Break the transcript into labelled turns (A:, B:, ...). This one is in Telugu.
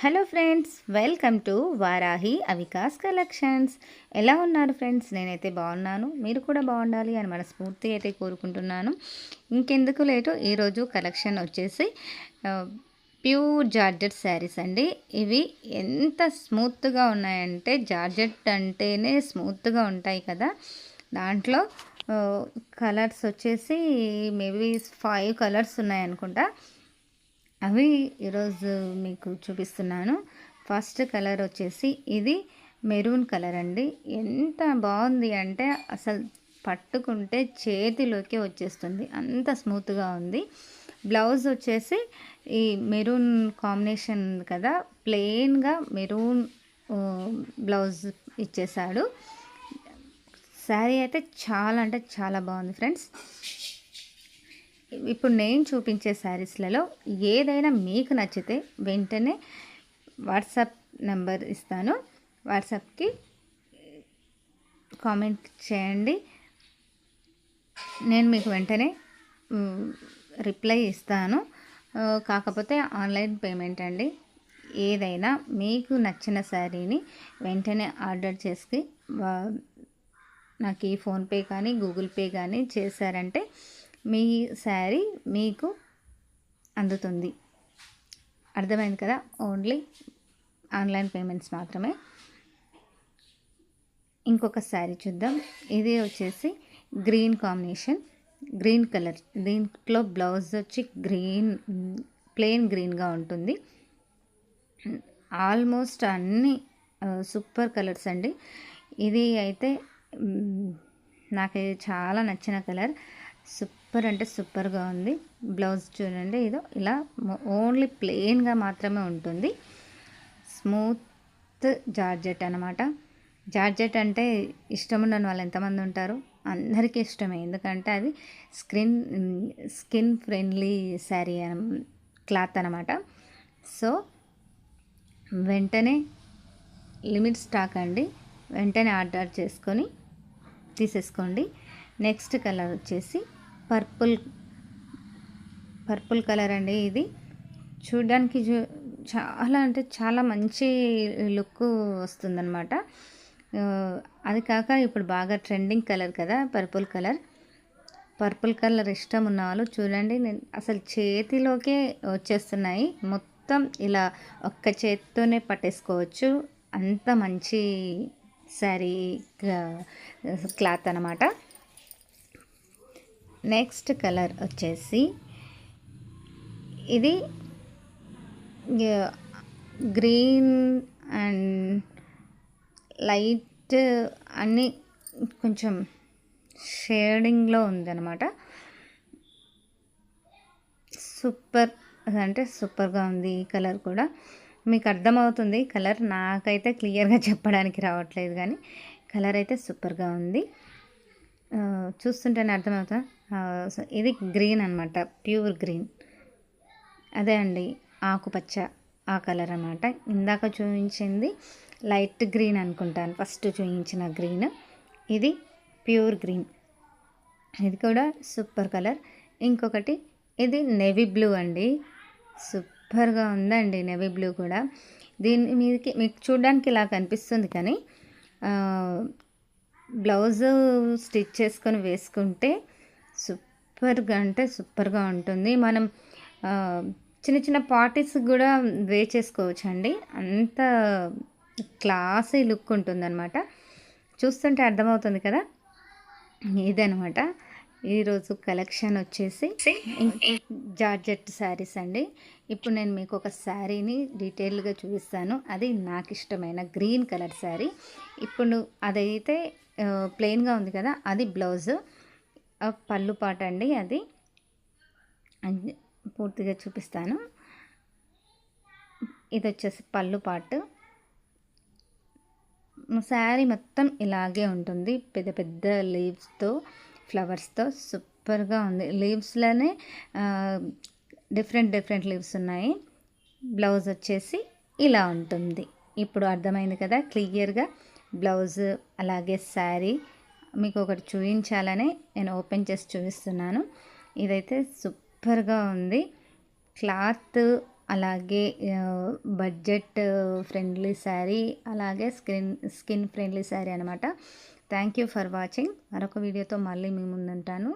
A: Hello friends, welcome to Varahi Avikas collections. ఎలా ఉన్నారు ఫ్రెండ్స్? నేనైతే బాగున్నాను, మీరు కూడా బాగుండాలి అని మనస్ఫూర్తిగా అయితే కోరుకుంటున్నాను. ఇంకెందుకు లేటు, ఈరోజు కలెక్షన్ వచ్చేసి ప్యూర్ జార్జెట్ శారీస్ అండి. ఇవి ఎంత స్మూత్గా ఉన్నాయంటే, జార్జెట్ అంటేనే స్మూత్గా ఉంటాయి కదా. దాంట్లో కలర్స్ వచ్చేసి మేబీ 5 కలర్స్ ఉన్నాయనుకుంటా. అవి ఈరోజు మీకు చూపిస్తున్నాను. ఫస్ట్ కలర్ వచ్చేసి ఇది మెరూన్ కలర్ అండి. ఎంత బాగుంది అంటే అసలు పట్టుకుంటే చేతిలోకి వచ్చేస్తుంది, అంత స్మూత్గా ఉంది. బ్లౌజ్ వచ్చేసి ఈ మెరూన్ కాంబినేషన్ కదా, ప్లెయిన్గా మెరూన్ బ్లౌజ్ ఇచ్చేసాడు. శారీ అయితే చాలా అంటే చాలా బాగుంది ఫ్రెండ్స్. ఇప్పుడు నేను చూపించే శారీస్లలో ఏదైనా మీకు నచ్చితే వెంటనే వాట్సాప్ నెంబర్ ఇస్తాను, వాట్సాప్కి కామెంట్ చేయండి. నేను మీకు వెంటనే రిప్లై ఇస్తాను. కాకపోతే ఆన్లైన్ పేమెంట్ అండి. ఏదైనా మీకు నచ్చిన శారీని వెంటనే ఆర్డర్ చేసి నాకు ఈ ఫోన్పే కానీ గూగుల్ పే కానీ చేశారంటే మీ శారీ మీకు అందుతుంది. అర్థమైంది కదా? ఓన్లీ ఆన్లైన్ పేమెంట్స్ మాత్రమే. ఇంకొక శారీ చూద్దాం. ఇది వచ్చేసి గ్రీన్ కాంబినేషన్, గ్రీన్ కలర్. దీంట్లో బ్లౌజ్ వచ్చి గ్రీన్, ప్లెయిన్ గ్రీన్గా ఉంటుంది. ఆల్మోస్ట్ అన్నీ సూపర్ కలర్స్ అండి. ఇది అయితే నాకు చాలా నచ్చిన కలర్. సూపర్ అంటే సూపర్గా ఉంది. బ్లౌజ్ చూడండి, ఇదో ఇలా ఓన్లీ ప్లెయిన్గా మాత్రమే ఉంటుంది. స్మూత్ జార్జెట్ అనమాట. జార్జెట్ అంటే ఇష్టం ఉండని వాళ్ళు ఎంతమంది ఉంటారు? అందరికీ ఇష్టమే, ఎందుకంటే అది స్కిన్ ఫ్రెండ్లీ శారీ క్లాత్ అనమాట. సో వెంటనే లిమిట్ స్టాక్ అండి, వెంటనే ఆర్డర్ చేసుకొని తీసేసుకోండి. నెక్స్ట్ కలర్ వచ్చేసి పర్పుల్ కలర్ అండి. ఇది చూడడానికి చాలా అంటే చాలా మంచి లుక్ వస్తుందన్నమాట. అది కాక ఇప్పుడు బాగా ట్రెండింగ్ కలర్ కదా పర్పుల్ కలర్. పర్పుల్ కలర్ ఇష్టం ఉన్న వాళ్ళు చూడండి, నేను అసలు చేతిలోకే వచ్చేస్తున్నాయి. మొత్తం ఇలా ఒక్క చేతితోనే పట్టేసుకోవచ్చు, అంత మంచి శారీ క్లాత్ అన్నమాట. నెక్స్ట్ కలర్ వచ్చేసి ఇది గ్రీన్ అండ్ లైట్ అన్నీ కొంచెం షేడింగ్లో ఉందన్నమాట. సూపర్ అంటే సూపర్గా ఉంది. ఈ కలర్ కూడా మీకు అర్థమవుతుంది. కలర్ నాకైతే క్లియర్గా చెప్పడానికి రావట్లేదు, కానీ కలర్ అయితే సూపర్గా ఉంది. చూస్తుంటేనే అర్థమవుతుంది. ఇది గ్రీన్ అనమాట, ప్యూర్ గ్రీన్. అదే అండి, ఆకుపచ్చ ఆ కలర్ అనమాట. ఇందాక చూపించింది లైట్ గ్రీన్ అనుకుంటాను, ఫస్ట్ చూపించిన గ్రీన్. ఇది ప్యూర్ గ్రీన్, ఇది కూడా సూపర్ కలర్. ఇంకొకటి ఇది నేవీ బ్లూ అండి. సూపర్గా ఉందండి నేవీ బ్లూ కూడా. దీని మీదకి మీకు చూడడానికి ఇలా కనిపిస్తుంది, కానీ బ్లౌజ్ స్టిచ్ చేసుకొని వేసుకుంటే సూపర్గా అంటే సూపర్గా ఉంటుంది. మనం చిన్న చిన్న పార్టీస్ కూడా వే చేసుకోవచ్చు అండి, అంత క్లాసీ లుక్ ఉంటుందన్నమాట. చూస్తుంటే అర్థమవుతుంది కదా. ఇదనమాట ఈరోజు కలెక్షన్ వచ్చేసి జార్జెట్ శారీస్ అండి. ఇప్పుడు నేను మీకు ఒక శారీని డీటెయిల్గా చూపిస్తాను. అది నాకు ఇష్టమైన గ్రీన్ కలర్ శారీ. ఇప్పుడు అదైతే ప్లెయిన్గా ఉంది కదా, అది బ్లౌజ్. పళ్ళు పాట అండి, అది పూర్తిగా చూపిస్తాను. ఇది వచ్చేసి పళ్ళు పాటు. శారీ మొత్తం ఇలాగే ఉంటుంది, పెద్ద పెద్ద లీవ్స్తో, ఫ్లవర్స్తో సూపర్గా ఉంది. లీవ్స్లోనే డిఫరెంట్ లీవ్స్ ఉన్నాయి. బ్లౌజ్ వచ్చేసి ఇలా ఉంటుంది. ఇప్పుడు అర్థమైంది కదా క్లియర్గా. బ్లౌజ్ అలాగే శారీ మీకు ఒకటి చూపించాలని నేను ఓపెన్ చేసి చూపిస్తున్నాను. ఇదైతే సూపర్గా ఉంది. క్లాత్ అలాగే బడ్జెట్ ఫ్రెండ్లీ శారీ, అలాగే స్కిన్ ఫ్రెండ్లీ శారీ అనమాట. Thank you for watching. మరొక వీడియోతో మళ్ళీ మీ ముందుంటాను.